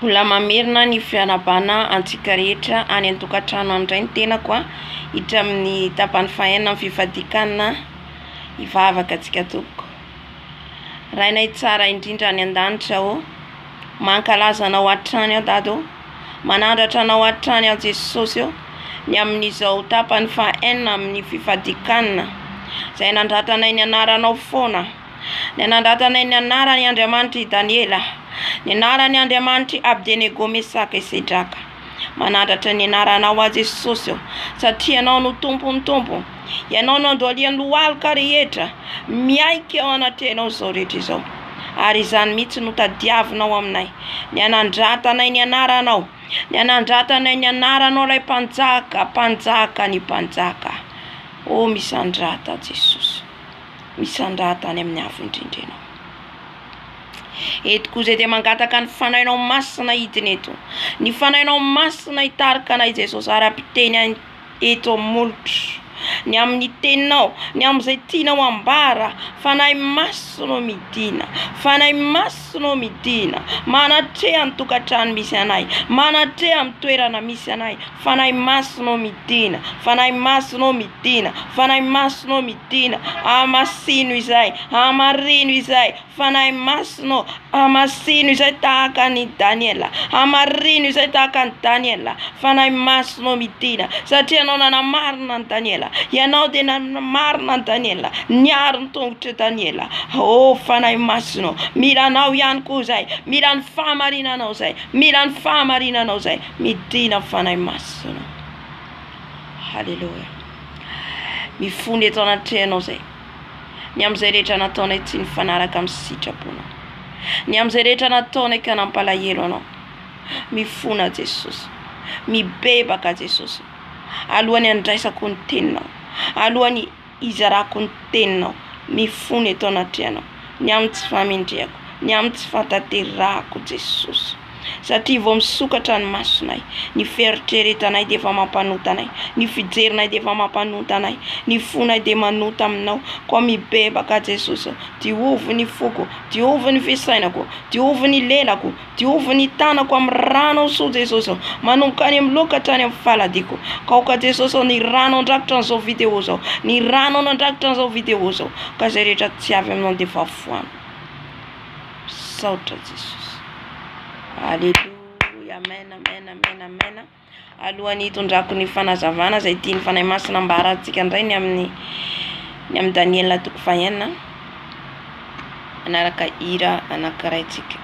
Mbola mamerina ny fianabana antsika rehetra any an-tokantrano andray ny tenako hiditra amin'ny tapany fahaenina amin'ny fifadikana hivavaka antsika tompoko. Rainay tsara indrindra any an-danitra aho, mankalaza anao hatrany aho dady aho, manandratra anao hatrany aho Jesosy aho, ny amin'izao tapany fahaenina amin'ny fifadikana izay nandratanay ny anaranao foana, ny nandratanay ny anarany Andriamanitry Daniela, ny anarany Andriamanitry Abdenego Mesaka Sedraka. Manandratra ny anaranao a Jesosy satria anao no tompony tompo, ianao no andolian'ny lohalika rehetra, miaika ao anatinao izao rehetra izao. Ary izany mihitsy no tadiavinao aminay, ny anandratanay ny anaranao, ny anandratanay ny anaranao ilay mpanjaka ny mpanjaka. O misandrata Jesosy, misandrata any amin'ny afo indrindra ianao. Eto koa dia mangataka ny fanahinao masina hidiny eto, ny fanahinao masina hitarika anay Jesosy ara-piteny eto molotro, ny amin'ny teninao, ny amin'izay tianao ambara, fanahy masinao midina, fanahy masinao midina, manatreha ny tokantrano misy anay, manatreha amin'ny toerana misy anay, fanahy masinao midina, fanahy masinao midina, fanahy masinao midina, amasino izay, amarino izay, fanahy masinao, amasino izay tahaka ny Daniela, amarino izay tahaka ny Daniela, fanahy masinao midina, satria anao nanamarina ny Daniela, ianao dia nanamarina ny Daniela, niaro ny tongotra Daniela. O fanahy masinao, mila anao ihany koa izay, mila ny fahamarinanao izay, mila ny fahamarinanao izay, midina fanahy masinao. Halleluja. Mifony eto anatrehanao izay, ny amin'izay rehetra nataonay tsy nifanaraka amin'ny sitraponao, ny amin'izay rehetra nataonay ka nampalahelo anao, mifona Jesosy, mibebaka Jesosy, alohany andraisako ny teninao, alohany izarako ny teninao, mifony eto anatrehanao, ny amin'ny tsy famindriako, ny amin'ny tsy fataterahako Jesosy. Satria vao misokatra ny masonay, ny fieritreretanay dia efa mampanota anay, ny fijerinay dia efa mampanota anay, ny fonay dia manota aminao, koa mibebaka Jesosy. Diovy ny foko, diovy ny fisainako, diovy ny lelako, diovy ny tanako amin'ny rano so Jesosy, manomboka any amin'ny lokatra any amin'ny faladiko. Kaoka Jesosy ny rano andrakotra an'izao video zao, ny rano andrakotra an'izao video zao, ka izay rehetra tsy avy aminao dia efa foana. Saotra Jesosy. Alleluia, amen, amen, amen, amen. Alohany hitondrako ny fanazavana izay tiany fanahy masina mba harantsika indray ny amin'ny Daniela toko fahaenina, anaraka hira anankiray tsika.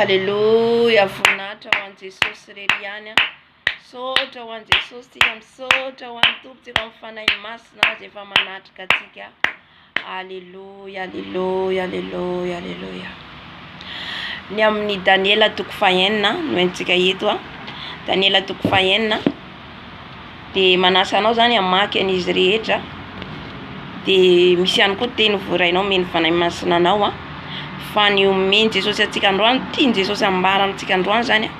Haleluya. Voninahitra ho an'i Jesosy irery ihany. Misaotra ho an'i Jesosy tsika, misaotra ho an'ny tompontsika amin'ny fanahy masina azy efa manatrika atsika. Haleluya, haleluya, haleluya, haleluya. Ny amin'ny Daniela toko fahenina no entsika eto Daniela toko fahenina. De manasa anao zany hamaky an'izy rehetra. De misy ihany koa teny vorainao meny fanahy masina anao fa ny omeny Jesosy atsika androany, tiany Jesosy ambara amintsika androany zany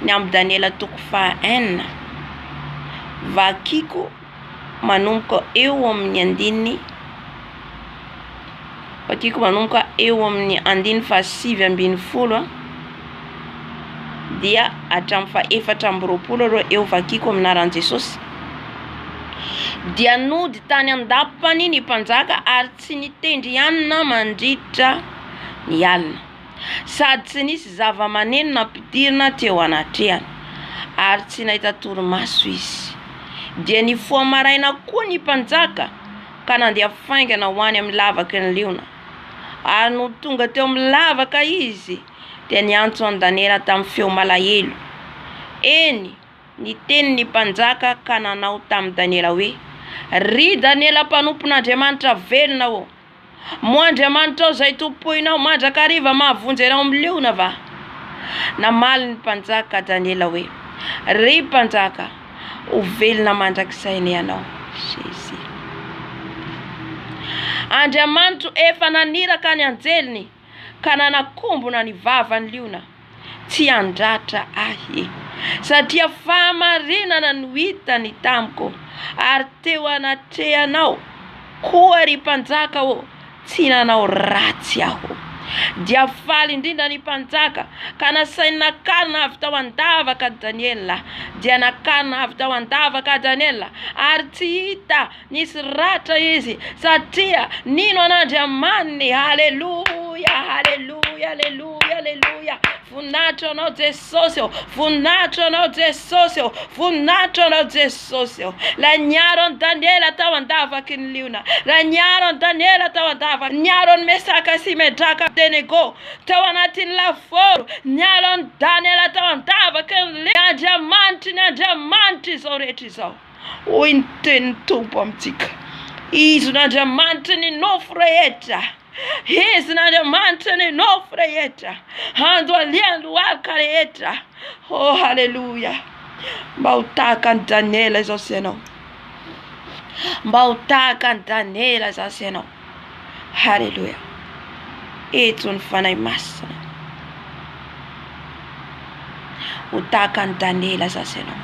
ny amin'ny Daniela toko fahenina vakiko manomboka eo amin'ny andininy, vakiko manomboka eo amin'ny andininy fa 7:20 dia hatramin'ny fa 4:20 reo eo vakiko aminaran'i Jesosy. Dia nody tany andapany ny mpanjaka ary tsy nitendry ihany na mandritra ny alina, sady tsy nisy zava-maneno nampidirina teo anatrehany ary tsy nahita torimaso izy. Dia nifoha maraina koa ny mpanjaka ka nandeha faingana ho any amin'ny lavaky ny liona. Ary no tonga teo amin'ny lavaka izy dia niantso an'i Daniela tamin'ny feo malahelo. Eny niteny ny mpanjaka ka nanao tamin'i Daniela hoe: ry Daniela mpanompon'Andriamanitra velona ô, moa Andriamanitra zay tompoinao mandrakariva mahavonjy anao amin'ny liona va? Namaly ny mpanjaka Daniela hoe: ry mpanjaka, ho velona mandrakisaina ianao. Jésus. Andriamanitra efa naniraka ny anjeliny ka nanakombona ny vavan'ny liona, tsy andratra ahy, satria fahamarinana no hitany tamiko ary teo anatrehanao koa ry mpanjaka ô, tsy nanao ratsy aho. Dia faly indrindra ny mpanjaka ka nasainy nakarina avy tao andavaka Daniela. Dia nakarina avy tao andavaka Daniela ary tsy hita nisy ratra izy satria nino an'Andriamaniny. Haleluya, haleluya, haleluya, haleluya. Voninahitra anao Jesosy ô, voninahitra anao Jesosy ô, voninahitra anao Jesosy ô. La niaro an'i Daniela tao andavaky ny liona, la niaro an'i Daniela tao andavaky, niaro an'i Mesaka sy Medraka Abednego tao anatin'ny laforo, niaro an'i Daniela tao andavaky ny liona. Ny Andriamanitra izao rehetra izao. Hoy ny tenin'ny Tompo amintsika. Izy n'Andriamanitra ny nofo rehetra. Izy n'Andriamanitra ny nofo rehetra. Ando aliany lohalika rehetra. Oh, haleluya. Mba ho tahaka an'i Daniela izao sy ianao. Mba ho tahaka an'i Daniela izao sy ianao. Haleluya. Eto ny fanahy masina. Ho tahaka an'i Daniela izao sy ianao.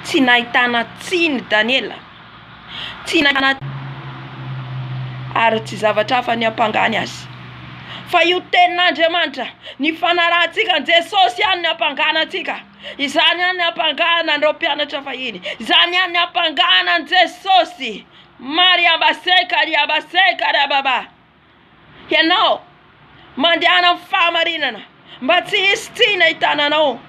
Tsy nahitana tsiny Daniela. Tsy nahitana ary tsy zavatra hafa ny ampangany azy. Fa io tenin'Andriamanitra, ny fanarahantsika an'i Jesosy ihany ny ampangana antsika. Izany ihany ny ampangana an'ireo mpianatra fahiny. Izany ihany ny ampangana an'i Jesosy. Mariabaseka, riabaseka, riababa. Ianao mandehana amin'ny fahamarinana, mba tsy hisy tsiny nahitana anao.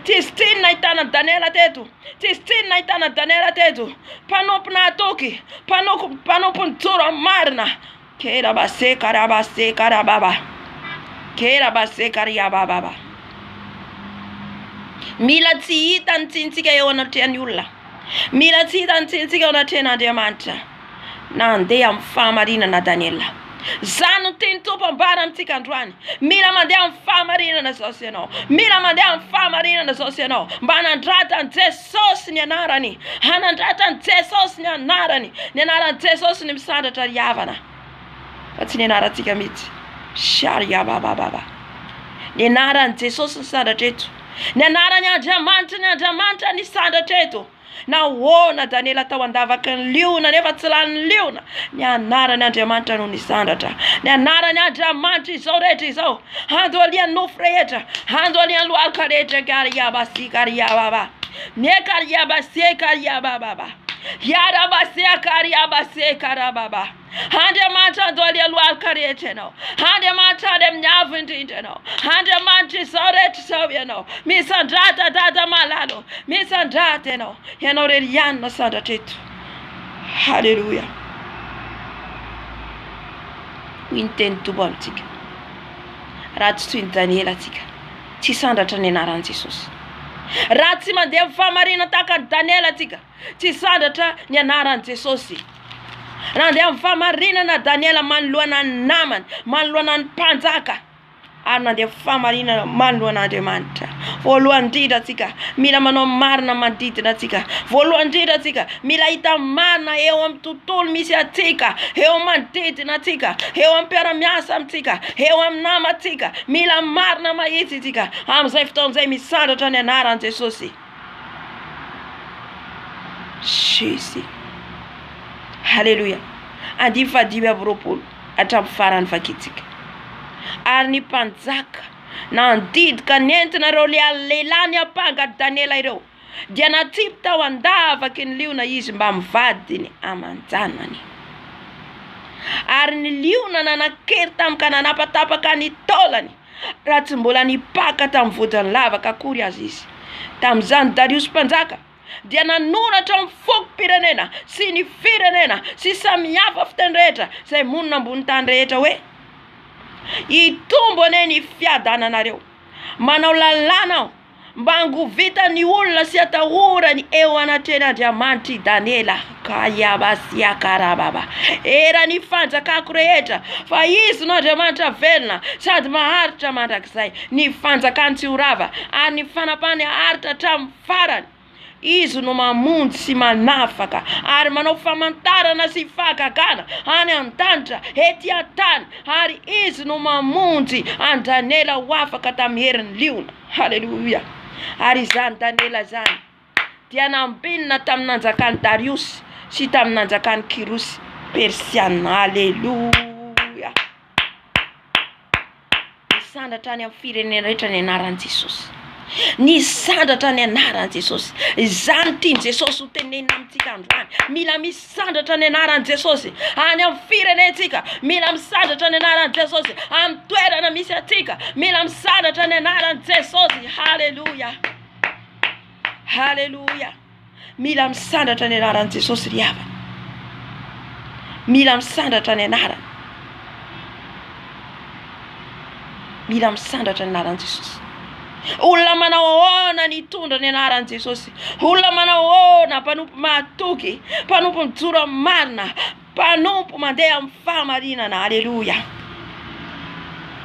Tsisy tsiny nahitana Daniela teto. Tsisy tsiny nahitana Daniela teto. Mpanompona atoky, mpanompony joro marina. Kera baseka rabaseka rababa. Kera baseka riabababa. Mila tsy hita ny tsinitsika eo anatrehan'ny olona. Mila tsy hita ny tsinitsika eo anatrehan'Andriamanitra. Nandeha amin'ny fahamarinana Daniela. Zany tiany Tompo ambara amintsika androany. Mila mandeha amin'ny fahamarinana izao sy ianao. Mila mandeha amin'ny fahamarinana izao sy ianao. Mba hanandrata ny Jesosy ny anarany. Hanandrata ny Jesosy ny anarany. Ny anaran'i Jesosy ny misandratra riavana. Fa tsy ny anarantsika mihitsy. Shariabababa. Ny anaran'i Jesosy ny sandratra eto. Ny anaran'ny Andriamanitra ny sandratra eto. Nahoana Daniela tao andavaky ny liona nefa tsy lany liona. Ny anaran'ny Andriamanitra no nisandratra. Ny anaran'ny Andriamanitra izao rehetra izao. Ando alian'ny nofo rehetra. Ando alian'ny lohalika rehetra. Kariabasi kariababa. Nekariabasi kariababa. Yarabasi kariabasi karababa. Andriamanitra ando alian'ny lohalika rehetra ianao. Andriamanitra ady amin'ny avo indrindra ianao. Andriamanitra izao rehetra izao ianao. Misandrata dada malalo. Misandrata ianao. Ianao rery ihany no sandratra eto. Haleluya. Hoy ny teny Tompo amintsika. raha tsy toy ny Daniela atsika tsy sandratra ny anaran'i Jesosy. Raha tsy mandeha amin'ny fahamarina tahaka ny Daniela atsika tsy sandratra ny anaran'i Jesosy. Nandeha amin'ny fahamarinana Daniela manoloana ny namany, manoloana ny mpanjaka, ary nandeha amin'ny fahamarinana manoloana Andriamanitra. Voalohany indrindra atsika mila manao marina manodidina atsika. Voalohany indrindra atsika mila hita marina eo amin'ny tontolo misy atsika, eo manodidina atsika, eo amin'ny mpiara-miasa amintsika, eo amin'ny namatsika. Mila marina mahitsy atsika amin'izay fotoan'izay misandratra ny anaran'i Jesosy. Jésus. Haleluya. 10:20 hatramin'ny farany vakitsika. Ary ny mpanjaka nandidika nentinareo lehilahy ny ampanga Daniela ireo dia natsipy tao andavaky ny liona izy mba mivady ny amanjanany. Ary ny liona nanakery tamika nanapatapaka ny taolany raha tsy mbola nipaka tamin'ny vodiny lavaka akory azy izy. Tamin'izany Darius mpanjaka dia nanoratra amin'ny fokom-pirenena sy ny firenena sy samihafa fiteny rehetra izay monina ambony tany rehetra hoe hitombo ane ny fiadananareo, manao lalàna mba hangovita ny olona sy atahorany eo anatren'Andriamanitra i Daniela ka yabasiakarababa. Era ny fanjakako rehetra fa izy no Andriamanitra velona sady maharitra mandrakizay. Ny fanjakany tsy horava ary ny fanapany haritra hatramin'ny farany. Izy no mamonjy sy manafaka ary manao famantarana sy fahagagana any an-danitra ety an-tany, ary izy no mamonjy an Daniela ho afaka tamin'ny herin'ny liona. Haleluya. Ary izany Daniela zany dia nambinina tamin'ny nanjakany Darius sy tamin'ny nanjakany Kirosy Persiana. Haleluya. Nisandatra ny amin'ny firenena rehetra ny anaran'i Jesosy. Nisandatra ny anaran'i Jesosy. Izany tiany Jesosy ho tenenina amintsika androany. Mila misandatra ny anaran'i Jesosy any amin'ny firenentsika. Mila misandatra ny anaran'i Jesosy amin'ny toerana misy atsika. Mila misandatra ny anaran'i Jesosy. Haleluya. Haleluya. Mila misandatra ny anaran'i Jesosy ry havana. Mila misandatra ny anarany. Mila misandatra ny anaran'i Jesosy. Olona manao ahoana ny tondra ny anaran'i Jesosy. Olona manao ahoana mpanompo mahatoky, mpanompo mijoro amin'ny marina, mpanompo mandeha amin'ny fahamarinana. Haleluya.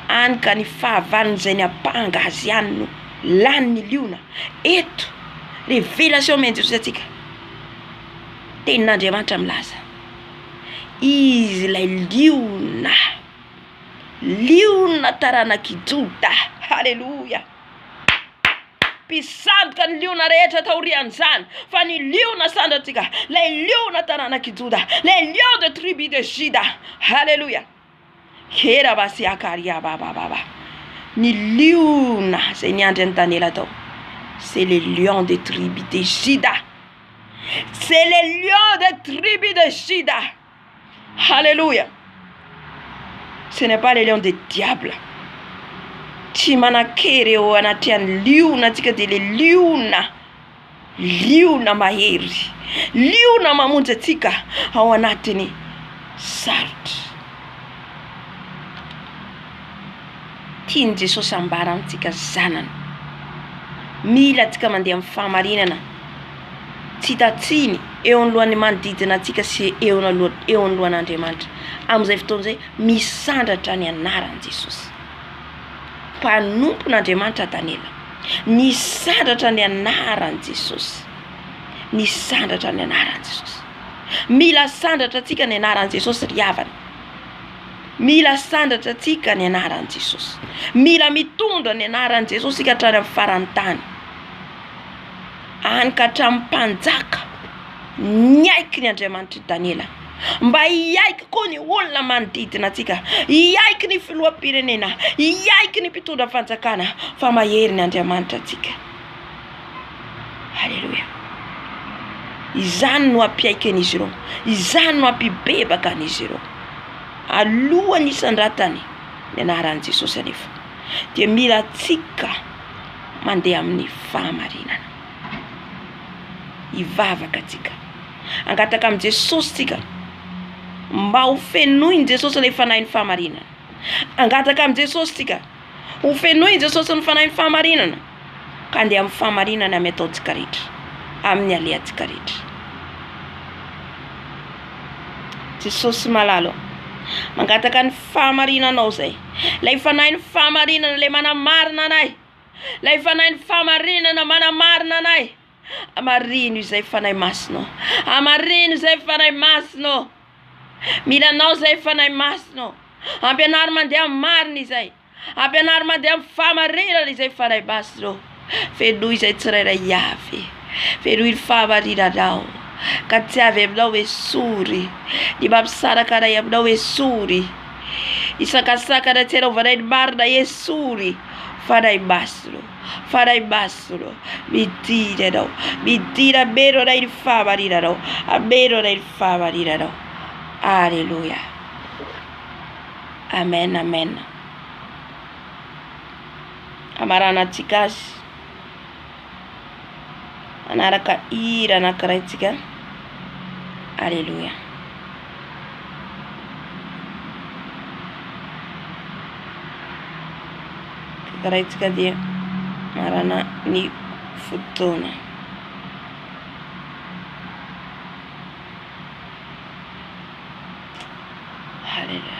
Any ka ny fahavalony izay ny apanga azy ihany no lany ny liona. Eto révélation men'i Jesosy atsika. Tenin'Andriamanitra milaza izy ilay liona, liona taranaki Juda. Haleluya. Mpisandoka ny liona rehetra taorian'izany fa ny liona sandratsika, lay liona taranaki Juda, lay lion de tribu de Juda. Haleluya. Kera basiakaria bababa. Ny liona zay niandry ny Daniela tao, c'est le lion de tribu de Juda. C'est le lion de tribu de Juda. Alléluia. Ce n'est pas le lion de diable. Tsy manakery eo anatrian'ny liona atsika dia le liona mahery, liona mamonjy atsika ao anatiny sarotra. Tiany Jesosy ambara amintsika zanany. Mila atsika mandeha amin'ny fahamarinana, tsy tatsiny eo anoloan'ny manodidina atsika sy eo anoloan'Andriamanitra. Amin'izay fotoan'izay misandatra ny anaran'i Jesosy. Mpanompon'Andriamanitra Daniela, nisandatra ny anaran'i Jesosy. Nisandatra ny anaran'i Jesosy. Mila sandratra atsika ny anaran'i Jesosy ry havana. Mila sandratra atsika ny anaran'i Jesosy. Mila mitondra ny anaran'i Jesosy ka hatrany amin'ny farany tany. Any ka hatramin'ny mpanjaka niaiky ny Andriamanitra Daniela. Mba hiaiky koa ny olona manodidina atsika, hiaiky ny filoham-pirenena, hiaiky ny mpitondra fanjakana fa mahery ny Andriamanitra atsika. Haleluya. Izany no ampiaiky an'izy ireo, izany no ampibebaka an'izy ireo. Alohan'ny isandratany ny anaran'i Jesosy anefa dia mila atsika mandeha amin'ny fahamarinana. Hivavaka atsika, angataka amin'i Jesosy tsika mba ho fenoiny Jesosy ilay fanahy ny fahamarinana. Angataka amin'i Jesosy tsika ho fenoy Jesosy ny fanahy ny fahamarinana ka andeha amin'ny fahamarinana amin'ny ataontsika rehetra, amin'ny alehantsika rehetra. Jesosy malalo mangataka ny fahamarinanao zay, lay fanahy ny fahamarinana le manamarina anay, lay fanahy ny fahamarinana manamarina anay. Amarino izay fanahy masinao, amarino izay fanahy masinao, milanao zay fanahy masinao, ampianary mandeha amin'ny marina izay, ampianary mandeha amin'ny fahamarinana izay fanahy masinao. Fenoy izay tsirairay avy, fenoy ny fahamarinanao ka tsy avy aminao hoe sory, ny mampisaraka anay aminao hoe sory, isakasakana tsy anaovanay ny marina sory. Fanahy masinao, fanahy masinao, midina ianao, midina ameno anay ny fahamarinanao, ameno anay ny fahamarinanao. Alleluia, amen, amen. Amarana antsika azy anaraka hira anankiray antsika. Alleluia. Karaitsika dia marana ny fotoana. Haleluya.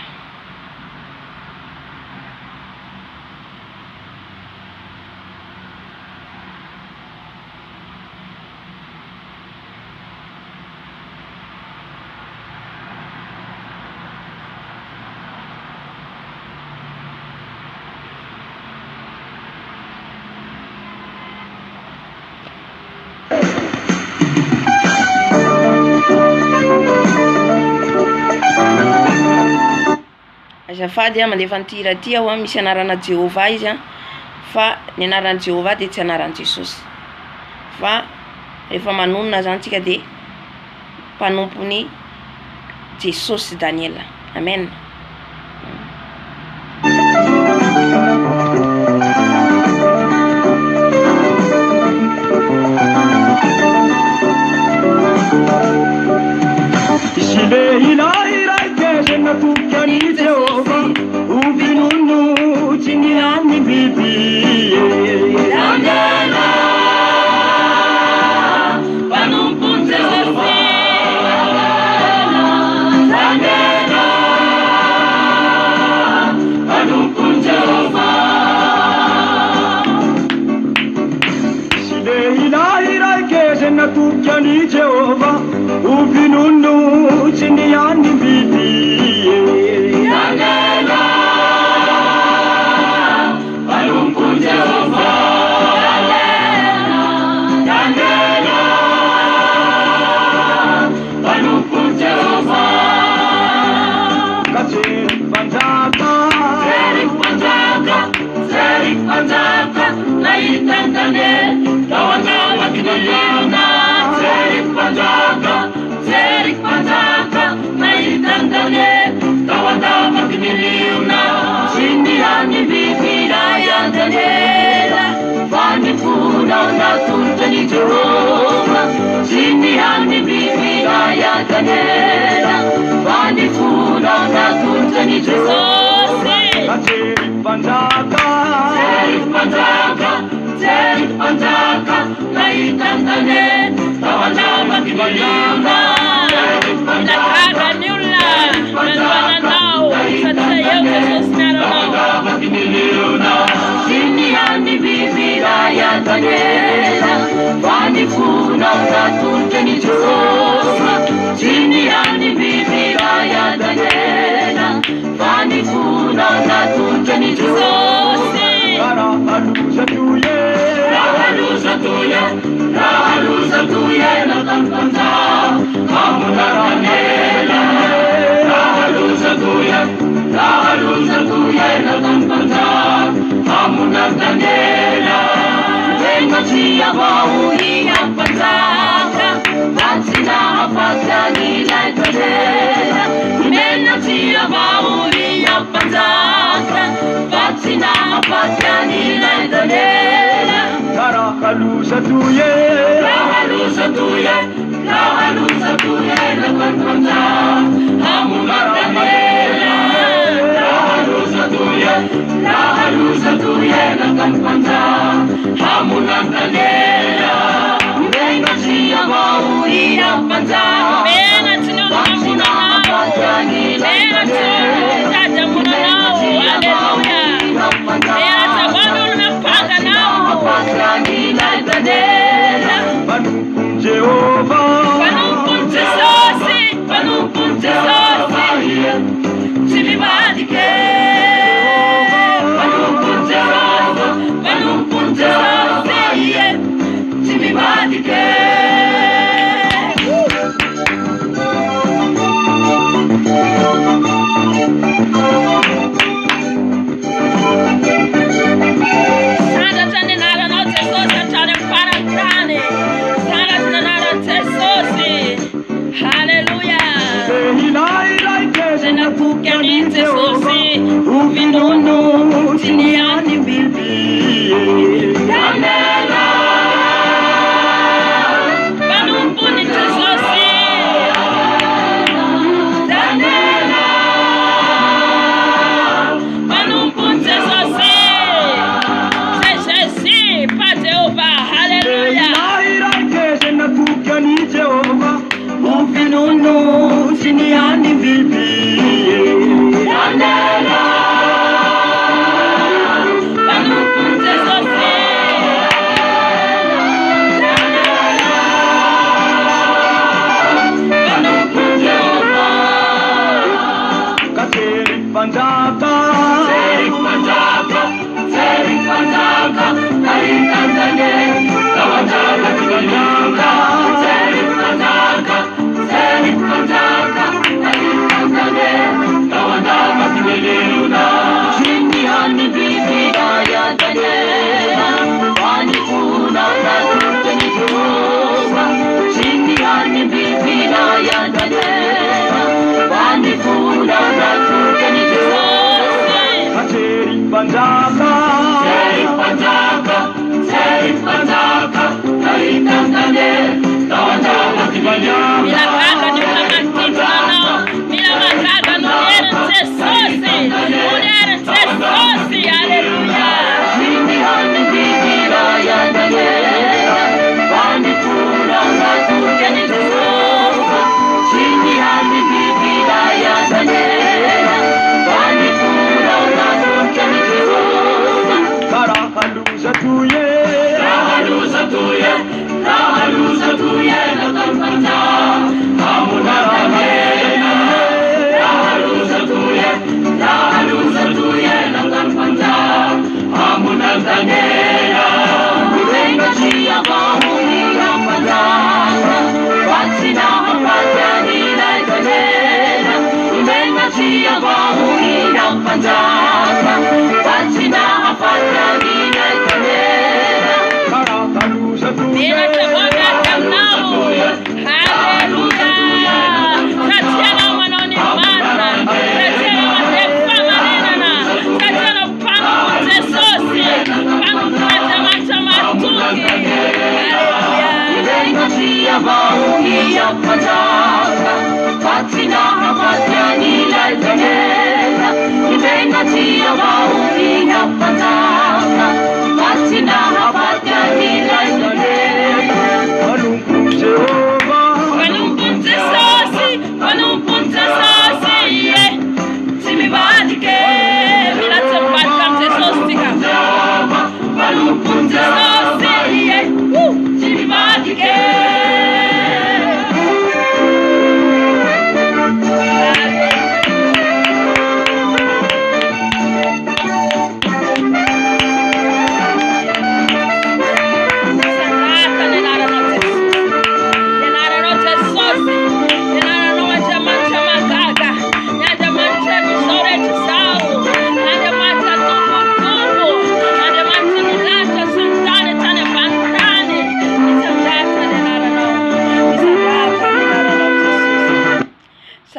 Azafady mandefa nytira ty aho misy anarana Jehova izy fa ny anarana Jehova dia tsy anarana Jesosy, fa rehefa manonona zany tsika dia mpanompony Jesosy Daniel. Amen. Hallelujah.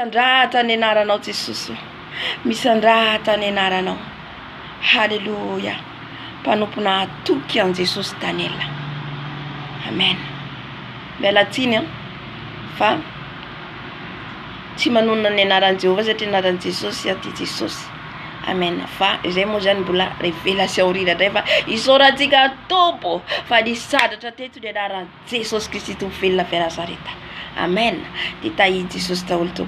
Sandrata ny anaranao Jesosy, misandrata ny anaranao. Haleluya. Mpanompona atoky an Jesosy Daniela. Amen. Miala tsiny fa tsy manonona ny anaran Jehovah satria anaran Jesosy aty Jesosy. amen. Fa zay moa zany mbola révélation aorina ndray fa isaorantsika tompo fa ny sadatra teto ny anaran'i Jesosy Kristy tompony velona avy Nazareta, amen. De tahiry Jesosy daholo tompo.